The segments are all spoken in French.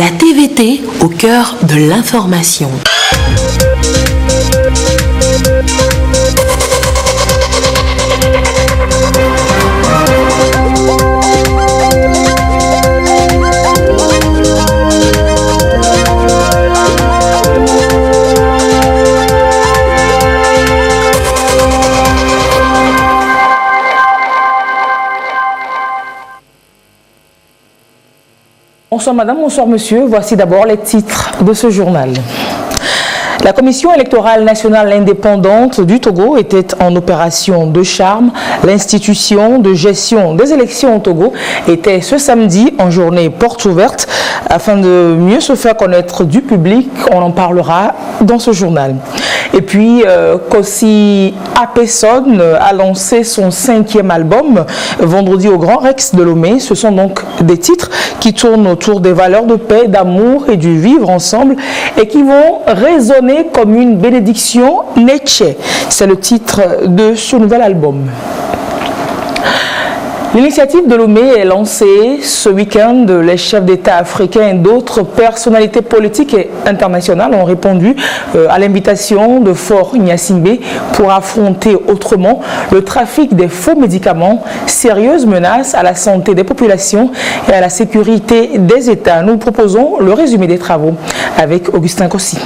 La TVT au cœur de l'information. Bonsoir madame, bonsoir monsieur. Voici d'abord les titres de ce journal. La Commission électorale nationale indépendante du Togo était en opération de charme. L'institution de gestion des élections au Togo était ce samedi en journée porte ouverte. Afin de mieux se faire connaître du public, on en parlera dans ce journal. Et puis, Kossi Apeson a lancé son 5e album vendredi au Grand Rex de Lomé. Ce sont donc des titres qui tournent autour des valeurs de paix, d'amour et du vivre ensemble et qui vont résonner comme une bénédiction Neche. C'est le titre de ce nouvel album. L'initiative de Lomé est lancée ce week-end. Les chefs d'État africains et d'autres personnalités politiques et internationales ont répondu à l'invitation de Faure Gnassingbé pour affronter autrement le trafic des faux médicaments, sérieuse menace à la santé des populations et à la sécurité des États. Nous proposons le résumé des travaux avec Augustin Kossi.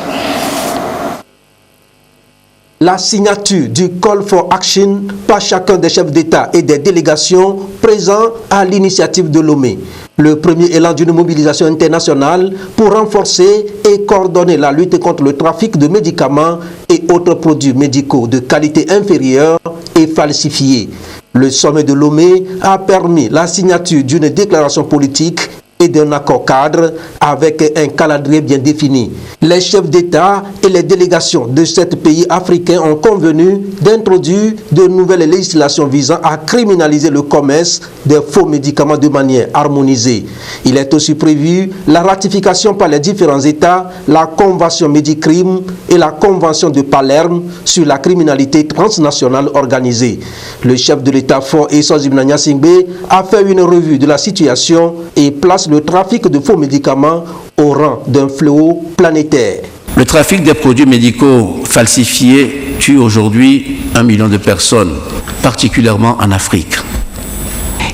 La signature du Call for Action par chacun des chefs d'État et des délégations présents à l'initiative de Lomé. Le premier élan d'une mobilisation internationale pour renforcer et coordonner la lutte contre le trafic de médicaments et autres produits médicaux de qualité inférieure et falsifiés. Le sommet de Lomé a permis la signature d'une déclaration politique et d'un accord cadre avec un calendrier bien défini. Les chefs d'État et les délégations de 7 pays africains ont convenu d'introduire de nouvelles législations visant à criminaliser le commerce des faux médicaments de manière harmonisée. Il est aussi prévu la ratification par les différents États, la Convention Médicrime et la Convention de Palerme sur la criminalité transnationale organisée. Le chef de l'État Faure Esozimna Gnassingbé a fait une revue de la situation et place le trafic de faux médicaments au rang d'un fléau planétaire. Le trafic des produits médicaux falsifiés tue aujourd'hui 1 million de personnes, particulièrement en Afrique.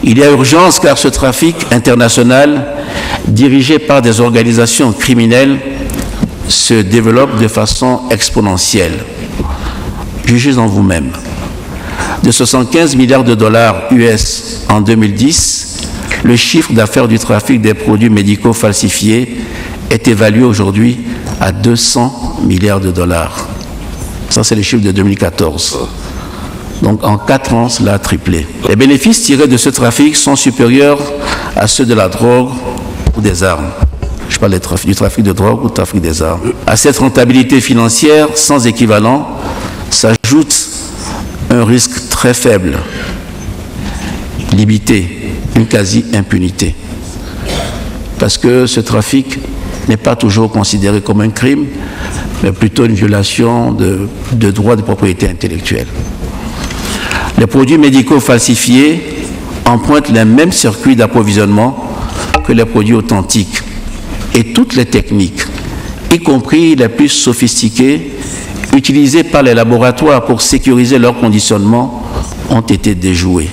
Il y a urgence car ce trafic international, dirigé par des organisations criminelles, se développe de façon exponentielle. Jugez en vous-même. De 75 milliards de dollars US en 2010, le chiffre d'affaires du trafic des produits médicaux falsifiés est évalué aujourd'hui à 200 milliards de dollars. Ça, c'est le chiffre de 2014. Donc, en 4 ans, cela a triplé. Les bénéfices tirés de ce trafic sont supérieurs à ceux de la drogue ou des armes. Je parle du trafic de drogue ou du trafic des armes. À cette rentabilité financière sans équivalent s'ajoute un risque très faible, limité, une quasi-impunité. Parce que ce trafic n'est pas toujours considéré comme un crime, mais plutôt une violation de droits de propriété intellectuelle. Les produits médicaux falsifiés empruntent les mêmes circuits d'approvisionnement que les produits authentiques. Et toutes les techniques, y compris les plus sophistiquées, utilisées par les laboratoires pour sécuriser leur conditionnement, ont été déjouées.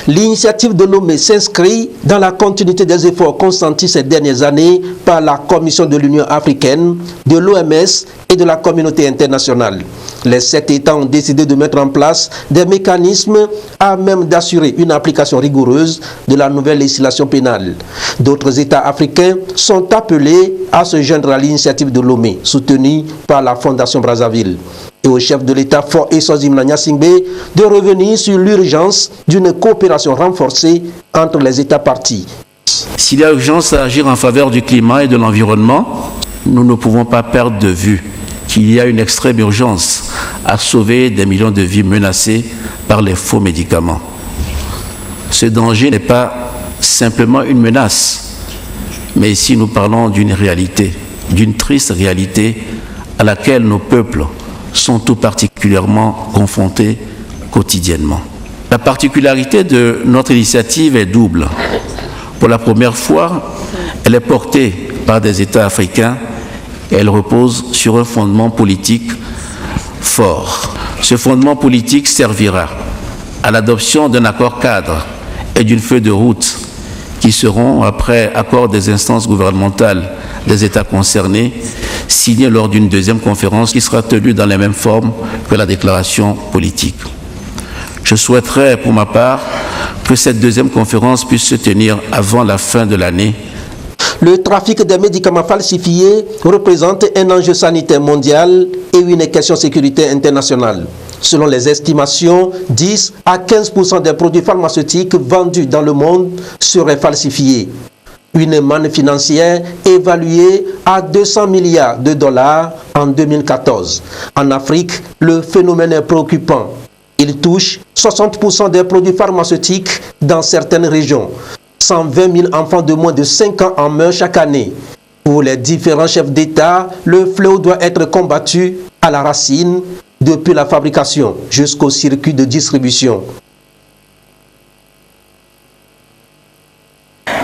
L'initiative de Lomé s'inscrit dans la continuité des efforts consentis ces dernières années par la Commission de l'Union africaine, de l'OMS et de la communauté internationale. Les 7 États ont décidé de mettre en place des mécanismes à même d'assurer une application rigoureuse de la nouvelle législation pénale. D'autres États africains sont appelés à se joindre à l'initiative de Lomé, soutenue par la Fondation Brazzaville. Et au chef de l'État Faure Esozimna Gnassingbé de revenir sur l'urgence d'une coopération renforcée entre les États parties. S'il y a urgence à agir en faveur du climat et de l'environnement, nous ne pouvons pas perdre de vue qu'il y a une extrême urgence à sauver des millions de vies menacées par les faux médicaments. Ce danger n'est pas simplement une menace, mais ici nous parlons d'une réalité, d'une triste réalité à laquelle nos peuples sont tout particulièrement confrontés quotidiennement. La particularité de notre initiative est double. Pour la première fois, elle est portée par des États africains et elle repose sur un fondement politique fort. Ce fondement politique servira à l'adoption d'un accord cadre et d'une feuille de route qui seront, après accord des instances gouvernementales des États concernés, signés lors d'une deuxième conférence qui sera tenue dans les mêmes formes que la déclaration politique. Je souhaiterais, pour ma part, que cette deuxième conférence puisse se tenir avant la fin de l'année. Le trafic des médicaments falsifiés représente un enjeu sanitaire mondial et une question sécurité internationale. Selon les estimations, 10 à 15% des produits pharmaceutiques vendus dans le monde seraient falsifiés. Une manne financière évaluée à 200 milliards de dollars en 2014. En Afrique, le phénomène est préoccupant. Il touche 60% des produits pharmaceutiques dans certaines régions. 120 000 enfants de moins de 5 ans en meurent chaque année. Pour les différents chefs d'État, le fléau doit être combattu à la racine, depuis la fabrication jusqu'au circuit de distribution.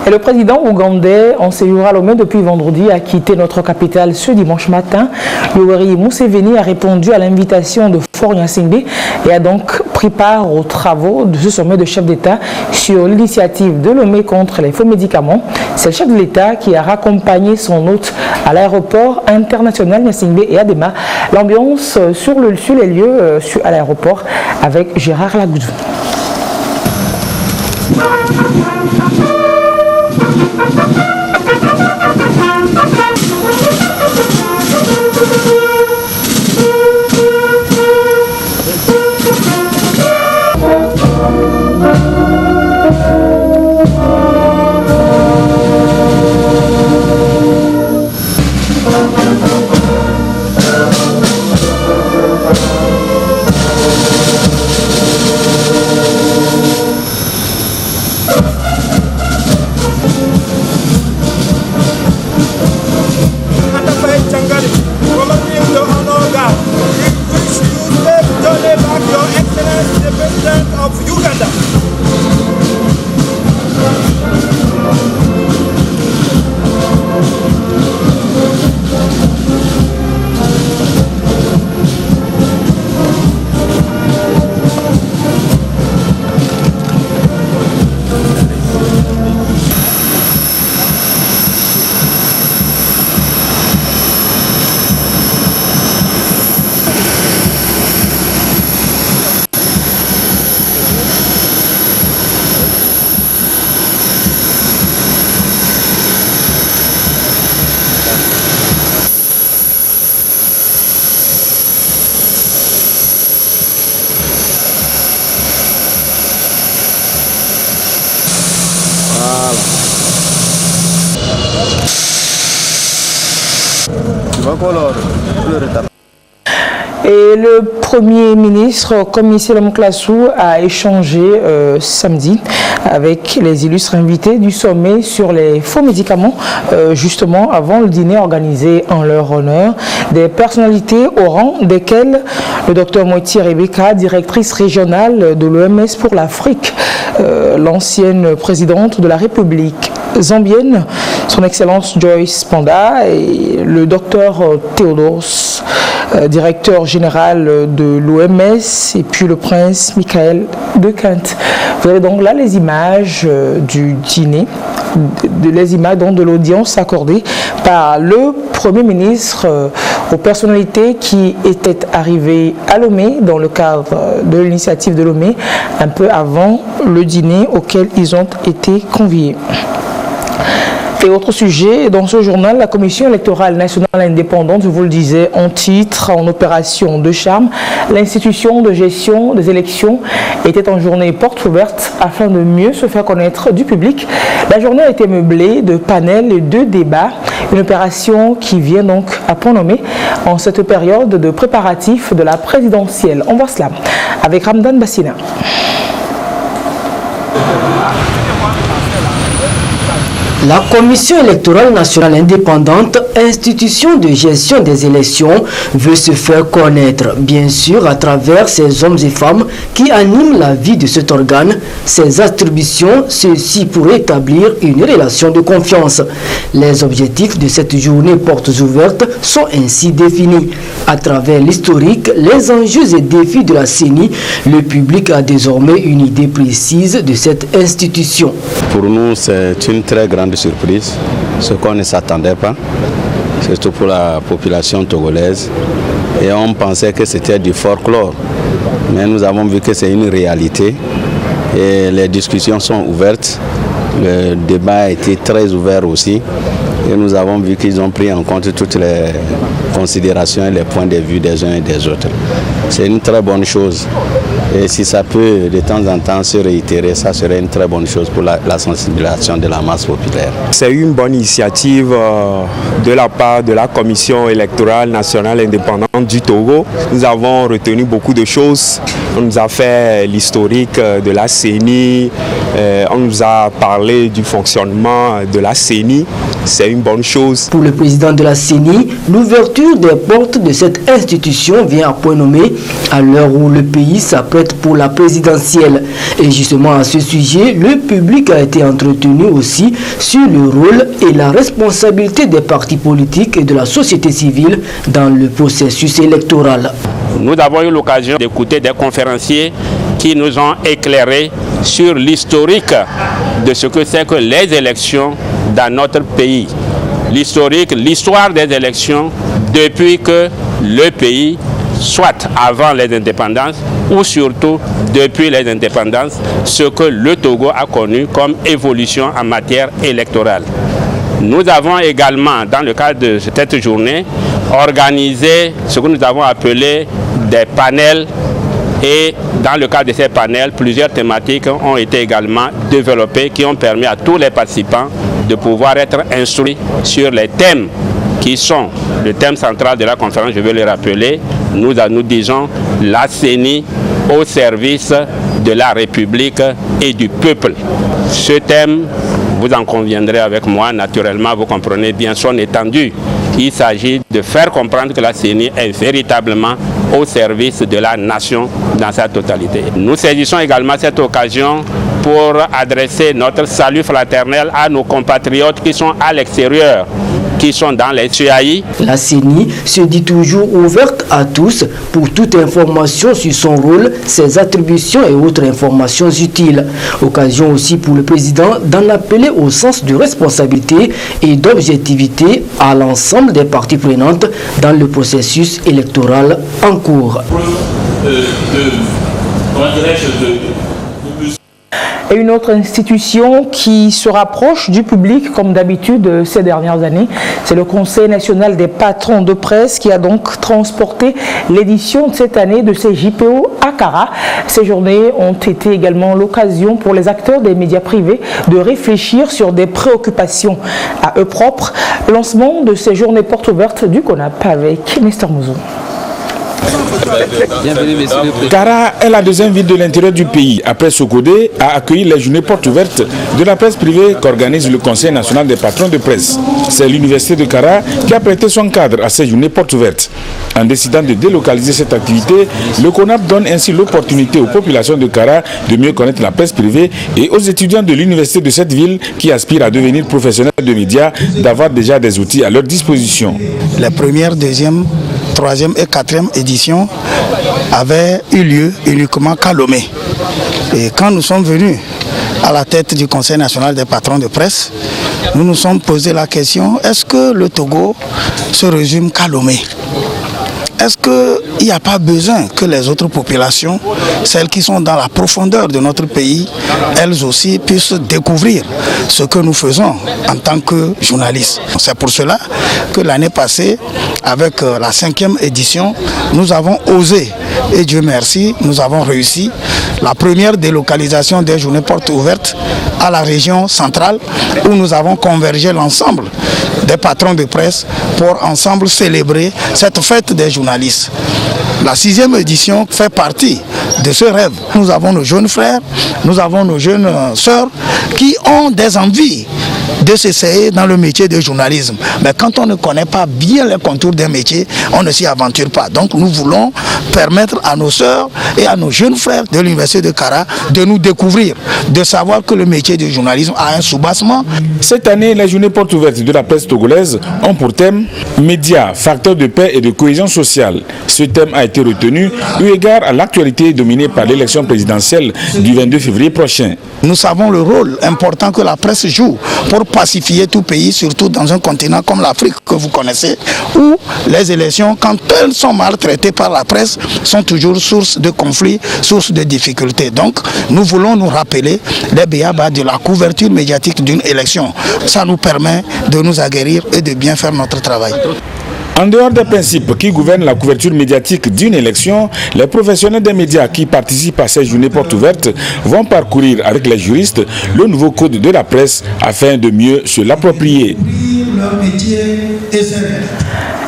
Et le président ougandais, en séjour à Lomé depuis vendredi, a quitté notre capitale ce dimanche matin. Yoweri Museveni a répondu à l'invitation de Faure Gnassingbé et a donc pris part aux travaux de ce sommet de chefs d'État sur l'initiative de Lomé contre les faux médicaments. C'est le chef de l'État qui a raccompagné son hôte à l'aéroport international Gnassingbé et Adema. L'ambiance sur les lieux à l'aéroport avec Gérard Lagoudou. Et le Premier ministre, comme Selom Klassou, a échangé samedi avec les illustres invités du sommet sur les faux médicaments, justement avant le dîner organisé en leur honneur. Des personnalités au rang desquelles le docteur Moiti Rebecca, directrice régionale de l'OMS pour l'Afrique, l'ancienne présidente de la République zambienne, son Excellence Joyce Panda, et le docteur Théodos, directeur général de l'OMS, et puis le prince Michael de Kent. Vous avez donc là les images du dîner, les images de l'audience accordée par le Premier ministre aux personnalités qui étaient arrivées à Lomé dans le cadre de l'initiative de Lomé, un peu avant le dîner auquel ils ont été conviés. Et autre sujet, dans ce journal, la Commission électorale nationale indépendante, je vous le disais, en titre, en opération de charme, l'institution de gestion des élections était en journée porte ouverte afin de mieux se faire connaître du public. La journée a été meublée de panels et de débats, une opération qui vient donc à point nommé en cette période de préparatifs de la présidentielle. On voit cela avec Ramdan Bassina. La Commission électorale nationale indépendante, institution de gestion des élections, veut se faire connaître, bien sûr, à travers ces hommes et femmes qui animent la vie de cet organe, ses attributions, ceci pour établir une relation de confiance. Les objectifs de cette journée portes ouvertes sont ainsi définis. À travers l'historique, les enjeux et défis de la CENI, le public a désormais une idée précise de cette institution. Pour nous, c'est une très grande surprise, ce qu'on ne s'attendait pas, surtout pour la population togolaise. Et on pensait que c'était du folklore, mais nous avons vu que c'est une réalité et les discussions sont ouvertes. Le débat a été très ouvert aussi et nous avons vu qu'ils ont pris en compte toutes les considérations et les points de vue des uns et des autres. C'est une très bonne chose et si ça peut de temps en temps se réitérer, ça serait une très bonne chose pour la sensibilisation de la masse populaire. C'est une bonne initiative de la part de la Commission électorale nationale indépendante du Togo. Nous avons retenu beaucoup de choses. On nous a fait l'historique de la CENI, on nous a parlé du fonctionnement de la CENI. C'est une bonne chose. Pour le président de la CENI, l'ouverture des portes de cette institution vient à point nommé à l'heure où le pays s'apprête pour la présidentielle. Et justement à ce sujet, le public a été entretenu aussi sur le rôle et la responsabilité des partis politiques et de la société civile dans le processus électoral. Nous avons eu l'occasion d'écouter des conférenciers qui nous ont éclairé sur l'historique de ce que c'est que les élections dans notre pays. L'historique, l'histoire des élections depuis que le pays, soit avant les indépendances ou surtout depuis les indépendances, ce que le Togo a connu comme évolution en matière électorale. Nous avons également, dans le cadre de cette journée, organisé ce que nous avons appelé des panels et dans le cadre de ces panels, plusieurs thématiques ont été également développées qui ont permis à tous les participants de pouvoir être instruits sur les thèmes qui sont le thème central de la conférence, je vais le rappeler. Nous disons la CENI au service de la République et du peuple. Ce thème, vous en conviendrez avec moi, naturellement, vous comprenez bien son étendue. Il s'agit de faire comprendre que la CENI est véritablement au service de la nation dans sa totalité. Nous saisissons également cette occasion pour adresser notre salut fraternel à nos compatriotes qui sont à l'extérieur, qui sont dans les CAI. La CENI se dit toujours ouverte à tous pour toute information sur son rôle, ses attributions et autres informations utiles. Occasion aussi pour le président d'en appeler au sens de responsabilité et d'objectivité à l'ensemble des parties prenantes dans le processus électoral en cours. Et une autre institution qui se rapproche du public, comme d'habitude ces dernières années, c'est le Conseil national des patrons de presse qui a donc transporté l'édition de cette année de ces JPO à Kara. Ces journées ont été également l'occasion pour les acteurs des médias privés de réfléchir sur des préoccupations à eux propres. Lancement de ces journées portes ouvertes du CONAP avec Mr Mouzou. Kara est la deuxième ville de l'intérieur du pays, après Sokodé, a accueilli les journées portes ouvertes de la presse privée qu'organise le Conseil national des patrons de presse. C'est l'université de Kara qui a prêté son cadre à ces journées portes ouvertes. En décidant de délocaliser cette activité, le CONAP donne ainsi l'opportunité aux populations de Kara de mieux connaître la presse privée et aux étudiants de l'université de cette ville qui aspirent à devenir professionnels de médias d'avoir déjà des outils à leur disposition. La première, deuxième, troisième et quatrième édition avait eu lieu uniquement qu'à Lomé. Et quand nous sommes venus à la tête du Conseil national des patrons de presse, nous nous sommes posé la question, est-ce que le Togo se résume qu'à Lomé ? Est-ce qu'il n'y a pas besoin que les autres populations, celles qui sont dans la profondeur de notre pays, elles aussi puissent découvrir ce que nous faisons en tant que journalistes? C'est pour cela que l'année passée, avec la 5e édition, nous avons osé, et Dieu merci, nous avons réussi la première délocalisation des journées portes ouvertes à la région centrale, où nous avons convergé l'ensemble des patrons de presse pour ensemble célébrer cette fête des journalistes. La 6e édition fait partie de ce rêve. Nous avons nos jeunes frères, nous avons nos jeunes sœurs qui ont des envies de s'essayer dans le métier de journalisme. Mais quand on ne connaît pas bien les contours d'un métier, on ne s'y aventure pas. Donc nous voulons permettre à nos sœurs et à nos jeunes frères de l'Université de Kara de nous découvrir, de savoir que le métier de journalisme a un soubassement. Cette année, les journées portes ouvertes de la presse togolaise ont pour thème « Médias, facteurs de paix et de cohésion sociale ». Ce thème a été retenu eu égard à l'actualité dominée par l'élection présidentielle du 22 février prochain. Nous savons le rôle important que la presse joue pour pacifier tout pays, surtout dans un continent comme l'Afrique que vous connaissez, où les élections, quand elles sont maltraitées par la presse, sont toujours source de conflits, source de difficultés. Donc, nous voulons nous rappeler les béabas de la couverture médiatique d'une élection. Ça nous permet de nous aguerrir et de bien faire notre travail. En dehors des principes qui gouvernent la couverture médiatique d'une élection, les professionnels des médias qui participent à ces journées portes ouvertes vont parcourir avec les juristes le nouveau code de la presse afin de mieux se l'approprier.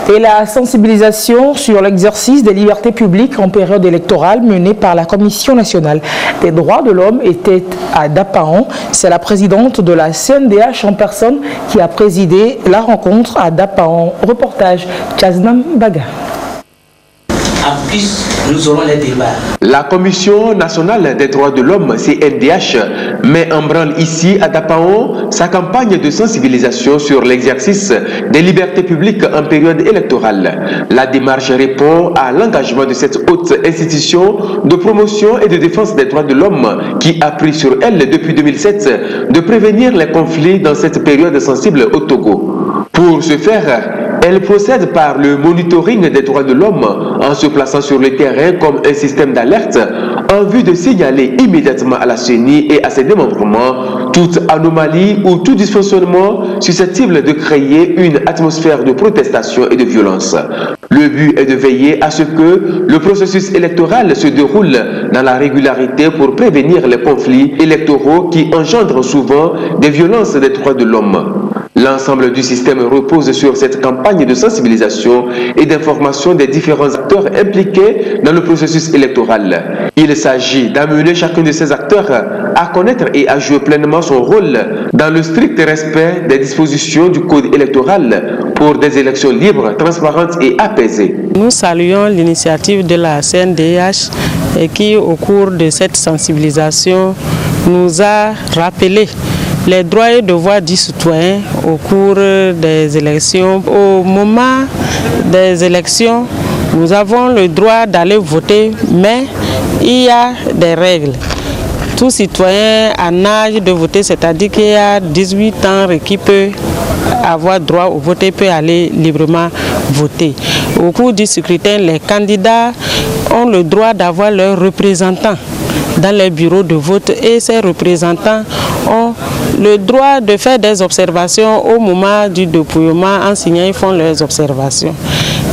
Et la sensibilisation sur l'exercice des libertés publiques en période électorale menée par la Commission nationale des droits de l'homme était à Dapaon. C'est la présidente de la CNDH en personne qui a présidé la rencontre à Dapaon. Reportage Chaznam Baga. En plus, nous aurons les débats. La Commission nationale des droits de l'homme, CNDH, met en branle ici à Dapaon sa campagne de sensibilisation sur l'exercice des libertés publiques en période électorale. La démarche répond à l'engagement de cette haute institution de promotion et de défense des droits de l'homme qui a pris sur elle depuis 2007 de prévenir les conflits dans cette période sensible au Togo. Pour ce faire, elle procède par le monitoring des droits de l'homme en se plaçant sur le terrain comme un système d'alerte en vue de signaler immédiatement à la CENI et à ses démembrements toute anomalie ou tout dysfonctionnement susceptible de créer une atmosphère de protestation et de violence. Le but est de veiller à ce que le processus électoral se déroule dans la régularité pour prévenir les conflits électoraux qui engendrent souvent des violences des droits de l'homme. L'ensemble du système repose sur cette campagne de sensibilisation et d'information des différents acteurs impliqués dans le processus électoral. Il s'agit d'amener chacun de ces acteurs à connaître et à jouer pleinement son rôle dans le strict respect des dispositions du code électoral pour des élections libres, transparentes et apaisées. Nous saluons l'initiative de la CNDH qui, au cours de cette sensibilisation, nous a rappelé les droits et devoirs du citoyen au cours des élections. Au moment des élections, nous avons le droit d'aller voter, mais il y a des règles. Tout citoyen en âge de voter, c'est-à-dire qu'il y a 18 ans qui peut avoir droit au vote et peut aller librement voter. Au cours du scrutin, les candidats ont le droit d'avoir leurs représentants dans les bureaux de vote et ces représentants ont le droit de faire des observations au moment du dépouillement. En signant, ils font leurs observations.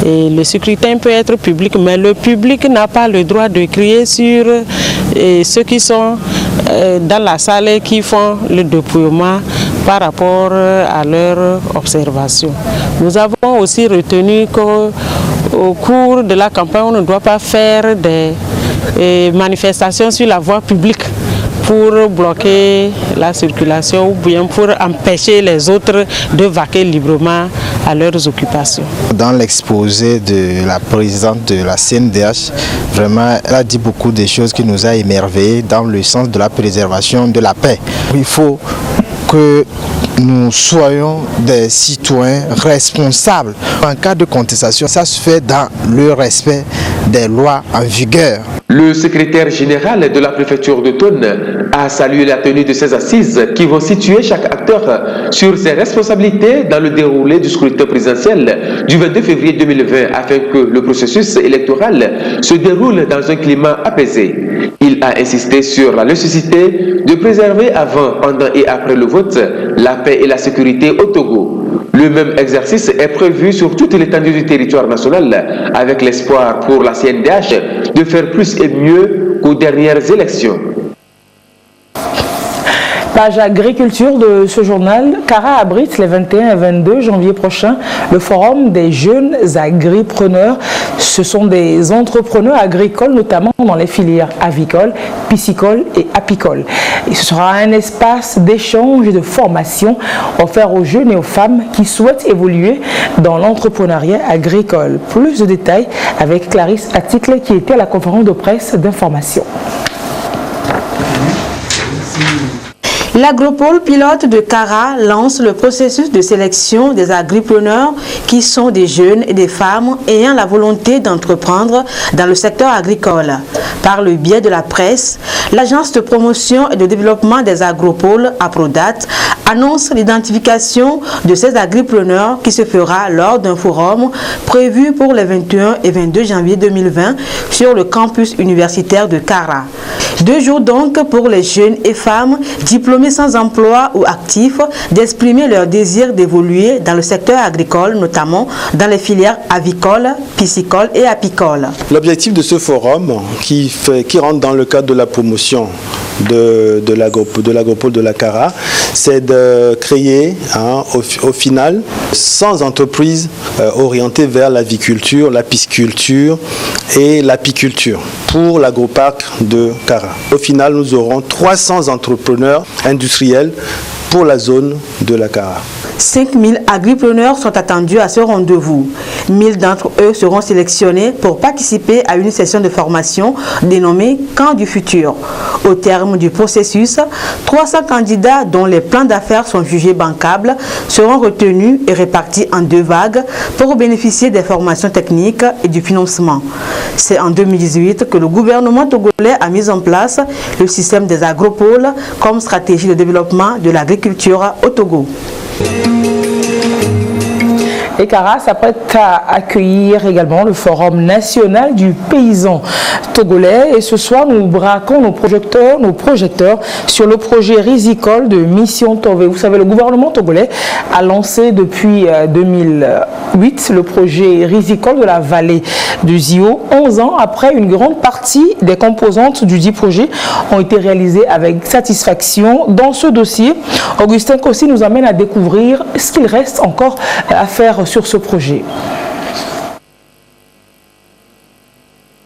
Et le scrutin peut être public, mais le public n'a pas le droit de crier sur ceux qui sont dans la salle et qui font le dépouillement par rapport à leurs observations. Nous avons aussi retenu qu'au cours de la campagne, on ne doit pas faire des manifestations sur la voie publique pour bloquer la circulation ou bien pour empêcher les autres de vaquer librement à leurs occupations. Dans l'exposé de la présidente de la CNDH, vraiment, elle a dit beaucoup de choses qui nous a émerveillés dans le sens de la préservation de la paix. Il faut que nous soyons des citoyens responsables. En cas de contestation, ça se fait dans le respect des lois en vigueur. Le secrétaire général de la préfecture de Thone a salué la tenue de ces assises qui vont situer chaque acteur sur ses responsabilités dans le déroulé du scrutin présidentiel du 22 février 2020 afin que le processus électoral se déroule dans un climat apaisé. Il a insisté sur la nécessité de préserver avant, pendant et après le vote la paix et la sécurité au Togo. Le même exercice est prévu sur toute l'étendue du territoire national avec l'espoir pour la CNDH de faire plus et mieux qu'aux dernières élections. Page agriculture de ce journal, Kara abrite les 21 et 22 janvier prochains le forum des jeunes agripreneurs Ce sont des entrepreneurs agricoles, notamment dans les filières avicoles, piscicoles et apicoles. Et ce sera un espace d'échange et de formation offert aux jeunes et aux femmes qui souhaitent évoluer dans l'entrepreneuriat agricole. Plus de détails avec Clarisse Aticle qui était à la conférence de presse d'information. L'agropole pilote de Kara lance le processus de sélection des agripreneurs qui sont des jeunes et des femmes ayant la volonté d'entreprendre dans le secteur agricole. Par le biais de la presse, l'agence de promotion et de développement des agropoles, Aprodat, annonce l'identification de ces agripreneurs qui se fera lors d'un forum prévu pour les 21 et 22 janvier 2020 sur le campus universitaire de Kara. 2 jours donc pour les jeunes et femmes diplômés sans emploi ou actifs d'exprimer leur désir d'évoluer dans le secteur agricole, notamment dans les filières avicoles, piscicoles et apicoles. L'objectif de ce forum, qui rentre dans le cadre de la promotion de l'agropole de la Kara, c'est de créer au final 100 entreprises orientées vers l'aviculture, la pisciculture et l'apiculture pour l'agroparc de Kara. Au final, nous aurons 300 entrepreneurs industriels pour la zone de la Kara. 5000 agripreneurs sont attendus à ce rendez-vous. 1000 d'entre eux seront sélectionnés pour participer à une session de formation dénommée Camp du futur. Au terme du processus, 300 candidats dont les plans d'affaires sont jugés bancables seront retenus et répartis en 2 vagues pour bénéficier des formations techniques et du financement. C'est en 2018 que le gouvernement togolais a mis en place le système des agropoles comme stratégie de développement de l'agriculture au Togo. Et Kara s'apprête à accueillir également le Forum national du paysan togolais. Et ce soir, nous braquons nos projecteurs sur le projet risicole de Mission Tové. Vous savez, le gouvernement togolais a lancé depuis 2008 le projet risicole de la vallée du Zio. 11 ans après, une grande partie des composantes du dit projet ont été réalisées avec satisfaction. Dans ce dossier, Augustin Kossi nous amène à découvrir ce qu'il reste encore à faire sur ce projet.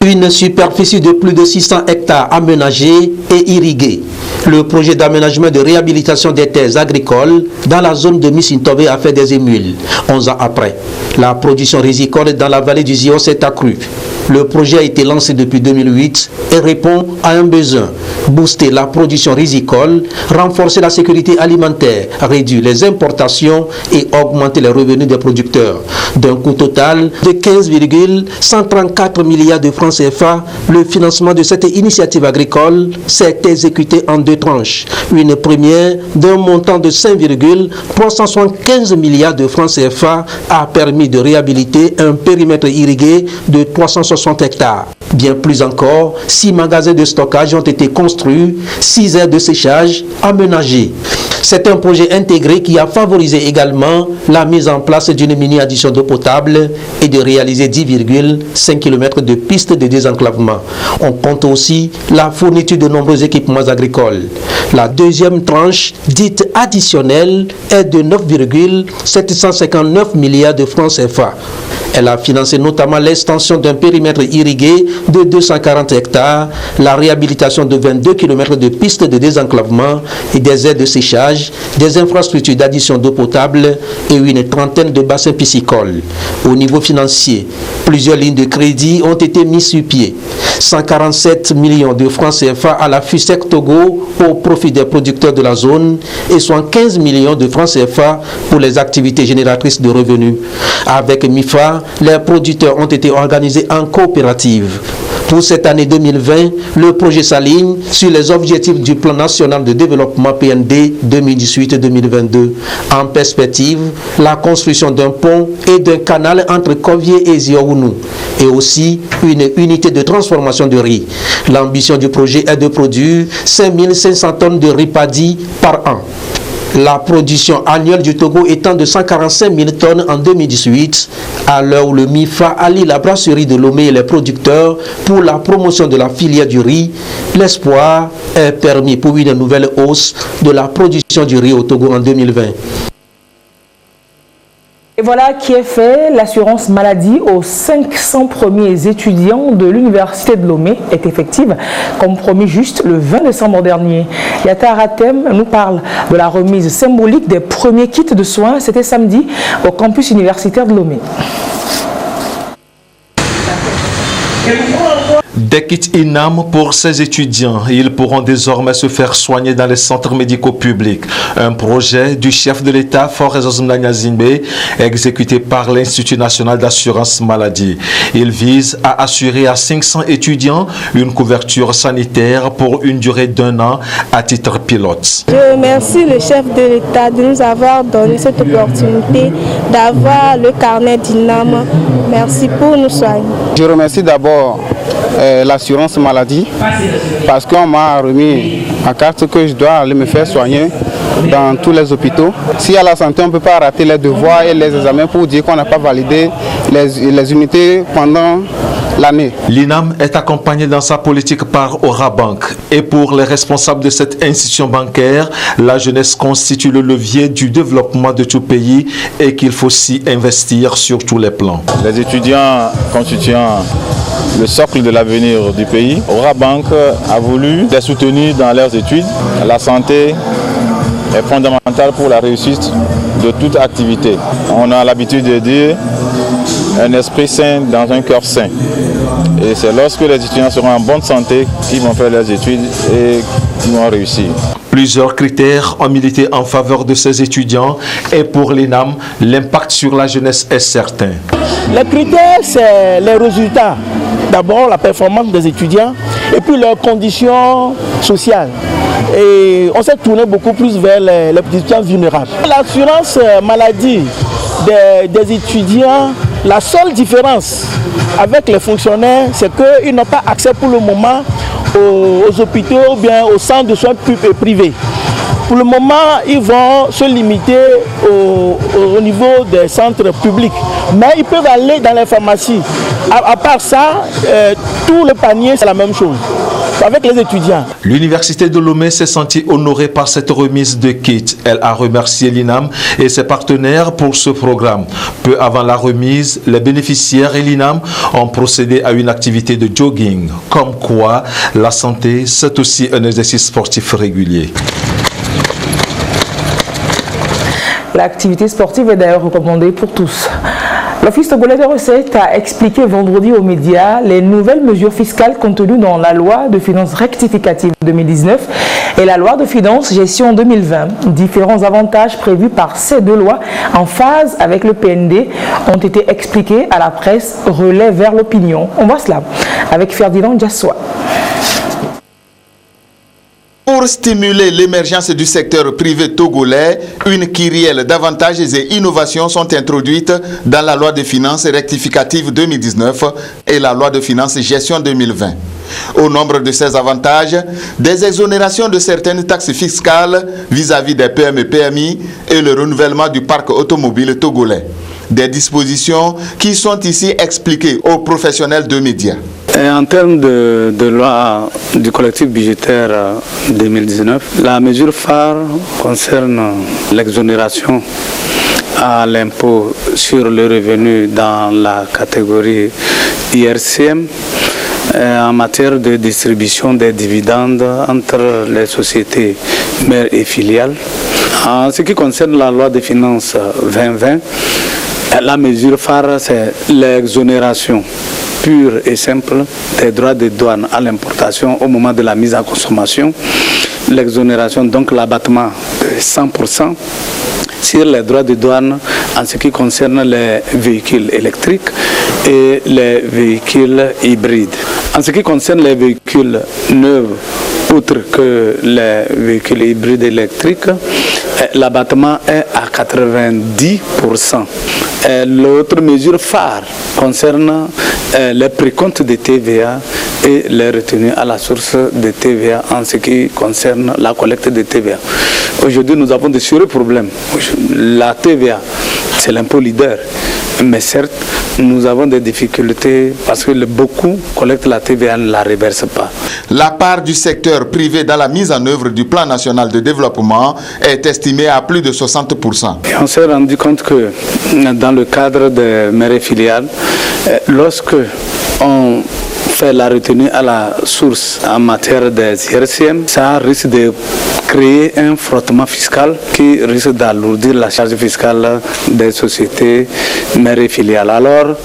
Une superficie de plus de 600 hectares aménagée et irriguée. Le projet d'aménagement de réhabilitation des terres agricoles dans la zone de Missintové a fait des émules. 11 ans après, la production risicole dans la vallée du Zio s'est accrue. Le projet a été lancé depuis 2008 et répond à un besoin. Booster la production risicole, renforcer la sécurité alimentaire, réduire les importations et augmenter les revenus des producteurs. D'un coût total de 15,134 milliards de francs CFA, le financement de cette initiative agricole s'est exécuté en 2 tranches. Une première d'un montant de 5,375 milliards de francs CFA a permis de réhabiliter un périmètre irrigué de 360 hectares. Bien plus encore, 6 magasins de stockage ont été construits, 6 aires de séchage aménagées. C'est un projet intégré qui a favorisé également la mise en place d'une mini-addition d'eau potable et de réaliser 10,5 km de pistes de désenclavement. On compte aussi la fourniture de nombreux équipements agricoles. La deuxième tranche, dite additionnelle, est de 9,759 milliards de francs CFA. Elle a financé notamment l'extension d'un périmètre irrigué de 240 hectares, la réhabilitation de 22 km de pistes de désenclavement et des aires de séchage, des infrastructures d'addition d'eau potable et une trentaine de bassins piscicoles. Au niveau financier, plusieurs lignes de crédit ont été mises sur pied. 147 millions de francs CFA à la FUSEC Togo au profit des producteurs de la zone et 115 millions de francs CFA pour les activités génératrices de revenus. Avec MIFA, les producteurs ont été organisés en coopérative. Pour cette année 2020, le projet s'aligne sur les objectifs du plan national de développement PND 2018-2022. En perspective, la construction d'un pont et d'un canal entre Kovié et Ziorounou et aussi une unité de transformation de riz. L'ambition du projet est de produire 5500 tonnes de riz paddy par an. La production annuelle du Togo étant de 145 000 tonnes en 2018, à l'heure où le MIFA allie la brasserie de Lomé et les producteurs pour la promotion de la filière du riz, l'espoir est permis pour une nouvelle hausse de la production du riz au Togo en 2020. Et voilà qui est fait. L'assurance maladie aux 500 premiers étudiants de l'Université de Lomé est effective, comme promis juste le 20 décembre dernier. Yata Ratem nous parle de la remise symbolique des premiers kits de soins. C'était samedi au campus universitaire de Lomé. Des kits INAM pour ces étudiants. Ils pourront désormais se faire soigner dans les centres médicaux publics. Un projet du chef de l'État, Forez Mnanya Zimbe, exécuté par l'Institut national d'assurance maladie. Il vise à assurer à 500 étudiants une couverture sanitaire pour une durée d'1 an à titre pilote. Je remercie le chef de l'État de nous avoir donné cette opportunité d'avoir le carnet d'INAM. Merci pour nous soigner. Je remercie d'abord l'assurance maladie parce qu'on m'a remis ma carte que je dois aller me faire soigner dans tous les hôpitaux. Si à la santé on ne peut pas rater les devoirs et les examens pour dire qu'on n'a pas validé les unités pendant l'année. L'INAM est accompagné dans sa politique par Orabank et pour les responsables de cette institution bancaire, la jeunesse constitue le levier du développement de tout pays et qu'il faut s'y investir sur tous les plans. Les étudiants constituant le socle de l'avenir du pays, Orabank a voulu les soutenir dans leurs études. La santé est fondamentale pour la réussite de toute activité. On a l'habitude de dire un esprit sain dans un cœur sain. Et c'est lorsque les étudiants seront en bonne santé qu'ils vont faire leurs études et qu'ils vont réussir. Plusieurs critères ont milité en faveur de ces étudiants et pour l'INAM, l'impact sur la jeunesse est certain. Les critères, c'est les résultats. D'abord, la performance des étudiants et puis leurs conditions sociales. Et on s'est tourné beaucoup plus vers les étudiants vulnérables. L'assurance maladie des étudiants, la seule différence avec les fonctionnaires, c'est qu'ils n'ont pas accès pour le moment aux hôpitaux ou bien aux centres de soins privés. Pour le moment, ils vont se limiter au niveau des centres publics. Mais ils peuvent aller dans les pharmacies. À part ça, tout le panier, c'est la même chose. Avec les étudiants. L'Université de Lomé s'est sentie honorée par cette remise de kits. Elle a remercié l'INAM et ses partenaires pour ce programme. Peu avant la remise, les bénéficiaires et l'INAM ont procédé à une activité de jogging. Comme quoi, la santé, c'est aussi un exercice sportif régulier. L'activité sportive est d'ailleurs recommandée pour tous. L'Office togolais des recettes a expliqué vendredi aux médias les nouvelles mesures fiscales contenues dans la loi de finances rectificative 2019 et la loi de finances gestion 2020. Différents avantages prévus par ces deux lois en phase avec le PND ont été expliqués à la presse relais vers l'opinion. On voit cela avec Ferdinand Diassoa. Pour stimuler l'émergence du secteur privé togolais, une kyrielle d'avantages et innovations sont introduites dans la loi de finances rectificative 2019 et la loi de finances gestion 2020. Au nombre de ces avantages, des exonérations de certaines taxes fiscales vis-à-vis des PME-PMI et le renouvellement du parc automobile togolais. Des dispositions qui sont ici expliquées aux professionnels de médias. En termes de loi du collectif budgétaire 2019, la mesure phare concerne l'exonération à l'impôt sur le revenu dans la catégorie IRCM en matière de distribution des dividendes entre les sociétés mères et filiales. En ce qui concerne la loi des finances 2020, la mesure phare, c'est l'exonération pure et simple des droits de douane à l'importation au moment de la mise en consommation. L'exonération, donc l'abattement de 100% sur les droits de douane en ce qui concerne les véhicules électriques et les véhicules hybrides. En ce qui concerne les véhicules neufs, outre que les véhicules hybrides électriques, l'abattement est à 90%. L'autre mesure phare concerne les précomptes de TVA et les retenues à la source de TVA en ce qui concerne la collecte de TVA. Aujourd'hui, nous avons de sérieux problèmes. La TVA, c'est l'impôt leader. Mais certes, nous avons des difficultés parce que beaucoup collectent la TVA et ne la reversent pas. La part du secteur privé dans la mise en œuvre du plan national de développement est estimée à plus de 60%. Et on s'est rendu compte que dans le cadre des mairies filiales, lorsque on fait la retenue à la source en matière des IRCM, ça risque de créer un frottement fiscal qui risque d'alourdir la charge fiscale des sociétés mères et filiales. Alors,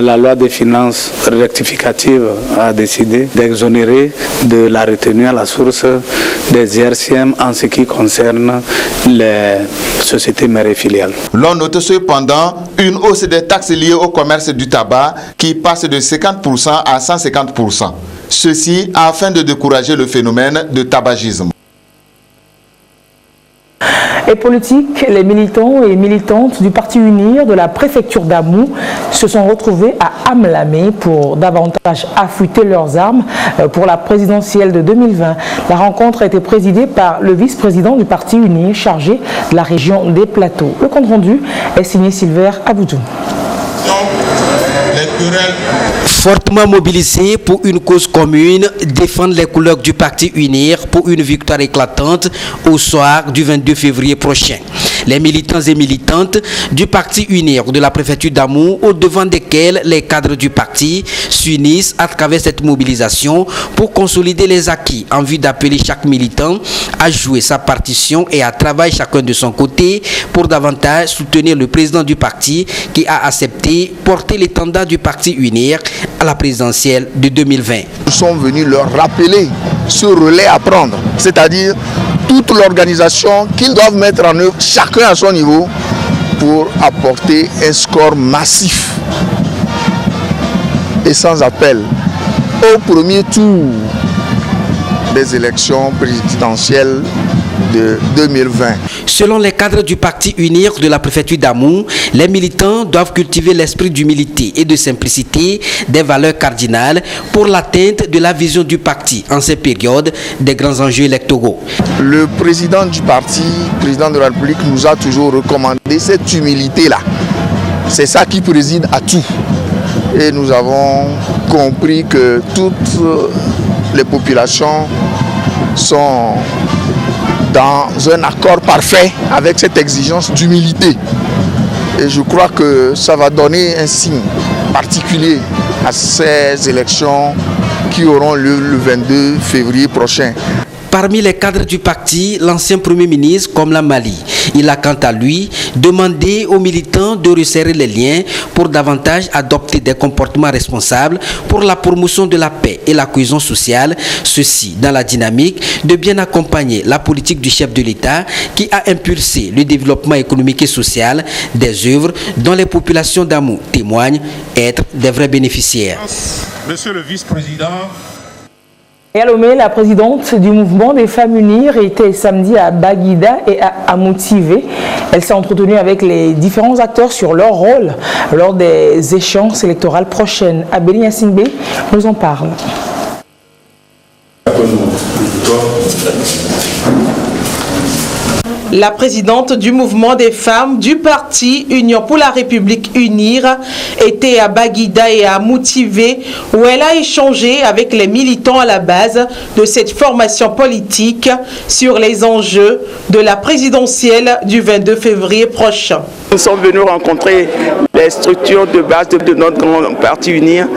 la loi des finances rectificative a décidé d'exonérer de la retenue à la source des IRCM en ce qui concerne les sociétés mères et filiales. L'on note cependant une hausse des taxes liées au commerce du tabac qui passe de 50% à 150%. Ceci afin de décourager le phénomène de tabagisme. Et politique, les militants et militantes du Parti UNIR de la préfecture d'Amou se sont retrouvés à Amlamé pour davantage affûter leurs armes pour la présidentielle de 2020. La rencontre a été présidée par le vice-président du Parti UNIR chargé de la région des Plateaux. Le compte rendu est signé Silver Aboudou. Fortement mobilisés pour une cause commune, défendre les couleurs du Parti UNIR pour une victoire éclatante au soir du 22 février prochain. Les militants et militantes du Parti UNIR de la préfecture d'Amou, au devant desquels les cadres du parti s'unissent à travers cette mobilisation pour consolider les acquis en vue d'appeler chaque militant à jouer sa partition et à travailler chacun de son côté pour davantage soutenir le président du parti qui a accepté porter l'étendard du Parti UNIR à la présidentielle de 2020. Nous sommes venus leur rappeler ce relais à prendre, c'est-à-dire toute l'organisation qu'ils doivent mettre en œuvre, chacun à son niveau, pour apporter un score massif et sans appel au premier tour des élections présidentielles de 2020. Selon les cadres du Parti UNIR de la préfecture d'Amou, les militants doivent cultiver l'esprit d'humilité et de simplicité, des valeurs cardinales pour l'atteinte de la vision du parti en ces périodes des grands enjeux électoraux. Le président du parti, président de la République, nous a toujours recommandé cette humilité-là. C'est ça qui préside à tout. Et nous avons compris que toutes les populations sont dans un accord parfait avec cette exigence d'humilité. Et je crois que ça va donner un signe particulier à ces élections qui auront lieu le 22 février prochain. Parmi les cadres du parti, l'ancien Premier ministre Komla Mali, il a quant à lui demandé aux militants de resserrer les liens pour davantage adopter des comportements responsables pour la promotion de la paix et la cohésion sociale, ceci dans la dynamique de bien accompagner la politique du chef de l'État qui a impulsé le développement économique et social des œuvres dont les populations d'Amou témoignent être des vrais bénéficiaires. Monsieur le vice-président, et à Lomé, la présidente du mouvement des femmes UNIR était samedi à Baguida et à Amoutivé. Elle s'est entretenue avec les différents acteurs sur leur rôle lors des échéances électorales prochaines. Abeli Yassingbe nous en parle. La présidente du mouvement des femmes du parti Union pour la République UNIR était à Baguida et à Moutivé où elle a échangé avec les militants à la base de cette formation politique sur les enjeux de la présidentielle du 22 février prochain. Nous sommes venus rencontrer les structures de base de notre grand parti UNIR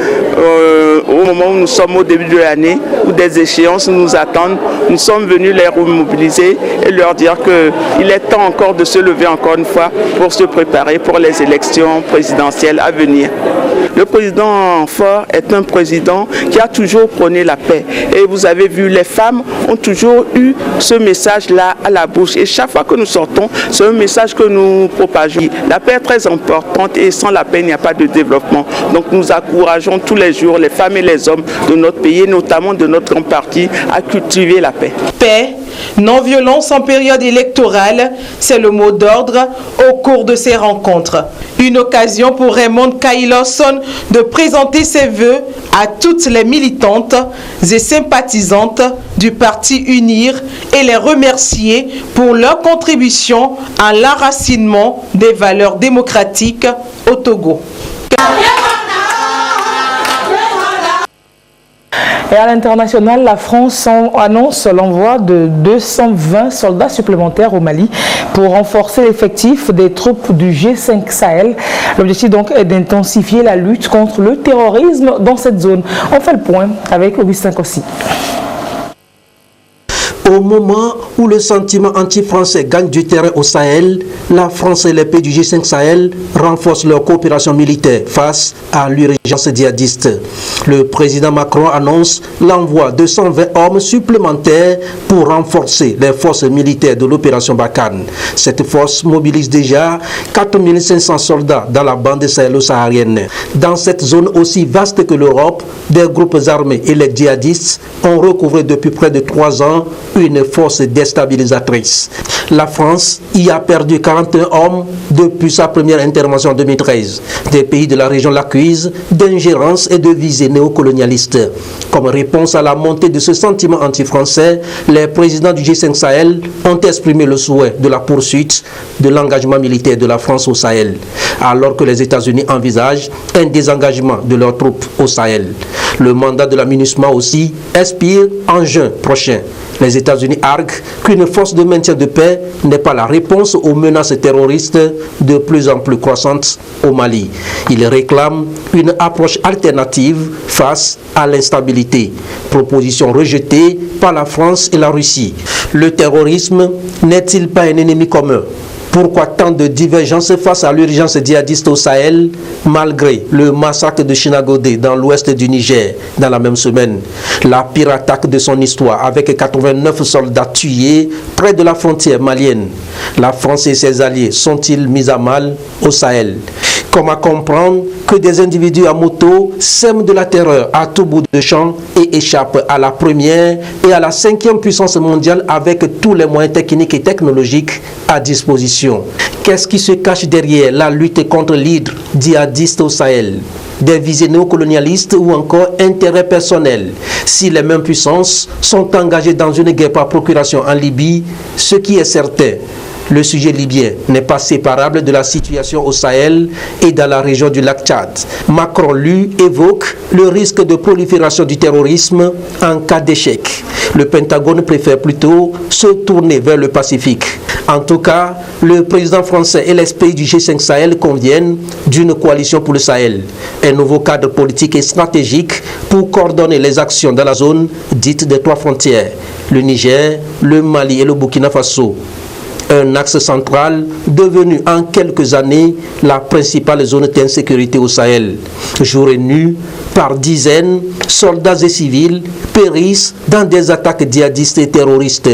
au moment où nous sommes au début de l'année, où des échéances nous attendent. Nous sommes venus les remobiliser et leur dire qu'il est temps encore de se lever encore une fois pour se préparer pour les élections présidentielles à venir. Le président Faure est un président qui a toujours prôné la paix. Et vous avez vu, les femmes ont toujours eu ce message-là à la bouche. Et chaque fois que nous sortons, c'est un message que nous propageons. La paix est très importante et sans la paix, il n'y a pas de développement. Donc nous encourageons tous les jours les femmes et les hommes de notre pays, notamment de notre grand parti, à cultiver la paix. Paix, non-violence en période électorale, c'est le mot d'ordre au cours de ces rencontres. Une occasion pour Raymond Kailosson de présenter ses vœux à toutes les militantes et sympathisantes du parti UNIR et les remercier pour leur contribution à l'enracinement des valeurs démocratiques au Togo. Et à l'international, la France annonce l'envoi de 220 soldats supplémentaires au Mali pour renforcer l'effectif des troupes du G5 Sahel. L'objectif donc est d'intensifier la lutte contre le terrorisme dans cette zone. On fait le point avec Augustin Kossi. Au moment où le sentiment anti-français gagne du terrain au Sahel, la France et les pays du G5 Sahel renforcent leur coopération militaire face à l'urgence djihadiste. Le président Macron annonce l'envoi de 120 hommes supplémentaires pour renforcer les forces militaires de l'opération Barkhane. Cette force mobilise déjà 4500 soldats dans la bande sahélo-saharienne. Dans cette zone aussi vaste que l'Europe, des groupes armés et les djihadistes ont recouvré depuis près de 3 ans une force déstabilisatrice. La France y a perdu 41 hommes depuis sa première intervention en 2013. Des pays de la région l'accusent d'ingérence et de visée néocolonialiste. Comme réponse à la montée de ce sentiment anti-français, les présidents du G5 Sahel ont exprimé le souhait de la poursuite de l'engagement militaire de la France au Sahel, alors que les États-Unis envisagent un désengagement de leurs troupes au Sahel. Le mandat de la MINUSMA aussi expire en juin prochain. Les États-Unis arguent qu'une force de maintien de paix n'est pas la réponse aux menaces terroristes de plus en plus croissantes au Mali. Ils réclament une approche alternative face à l'instabilité, proposition rejetée par la France et la Russie. Le terrorisme n'est-il pas un ennemi commun ? Pourquoi tant de divergences face à l'urgence djihadiste au Sahel, malgré le massacre de Chinagodé dans l'ouest du Niger dans la même semaine? La pire attaque de son histoire, avec 89 soldats tués près de la frontière malienne. La France et ses alliés sont-ils mis à mal au Sahel? Comment comprendre que des individus à moto sèment de la terreur à tout bout de champ et échappent à la première et à la 5e puissance mondiale avec tous les moyens techniques et technologiques à disposition? Qu'est-ce qui se cache derrière la lutte contre l'hydre djihadiste au Sahel? Des visées néocolonialistes ou encore intérêts personnels? Si les mêmes puissances sont engagées dans une guerre par procuration en Libye, ce qui est certain, le sujet libyen n'est pas séparable de la situation au Sahel et dans la région du lac Tchad. Macron, lui, évoque le risque de prolifération du terrorisme en cas d'échec. Le Pentagone préfère plutôt se tourner vers le Pacifique. En tout cas, le président français et les pays du G5 Sahel conviennent d'une coalition pour le Sahel. Un nouveau cadre politique et stratégique pour coordonner les actions dans la zone dite des 3 frontières, le Niger, le Mali et le Burkina Faso. Un axe central devenu en quelques années la principale zone d'insécurité au Sahel. Jour et nuit, par dizaines, soldats et civils périssent dans des attaques djihadistes et terroristes.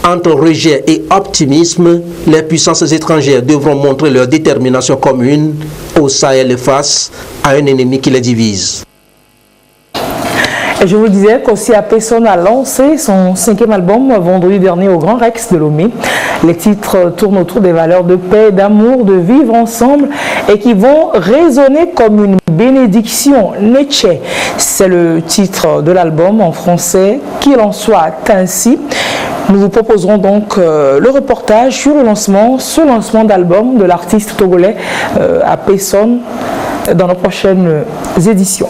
Entre rejet et optimisme, les puissances étrangères devront montrer leur détermination commune au Sahel face à un ennemi qui les divise. Et je vous disais qu'aussi Apesson a lancé son 5e album vendredi dernier au Grand Rex de Lomé. Les titres tournent autour des valeurs de paix, d'amour, de vivre ensemble et qui vont résonner comme une bénédiction. Neche, c'est le titre de l'album en français, qu'il en soit ainsi. Nous vous proposerons donc le reportage sur ce lancement d'album de l'artiste togolais Apesson dans nos prochaines éditions.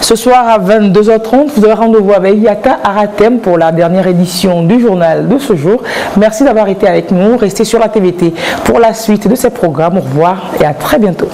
Ce soir à 22h30, vous aurez rendez-vous avec Yaka Aratem pour la dernière édition du journal de ce jour. Merci d'avoir été avec nous. Restez sur la TVT pour la suite de ces programmes. Au revoir et à très bientôt.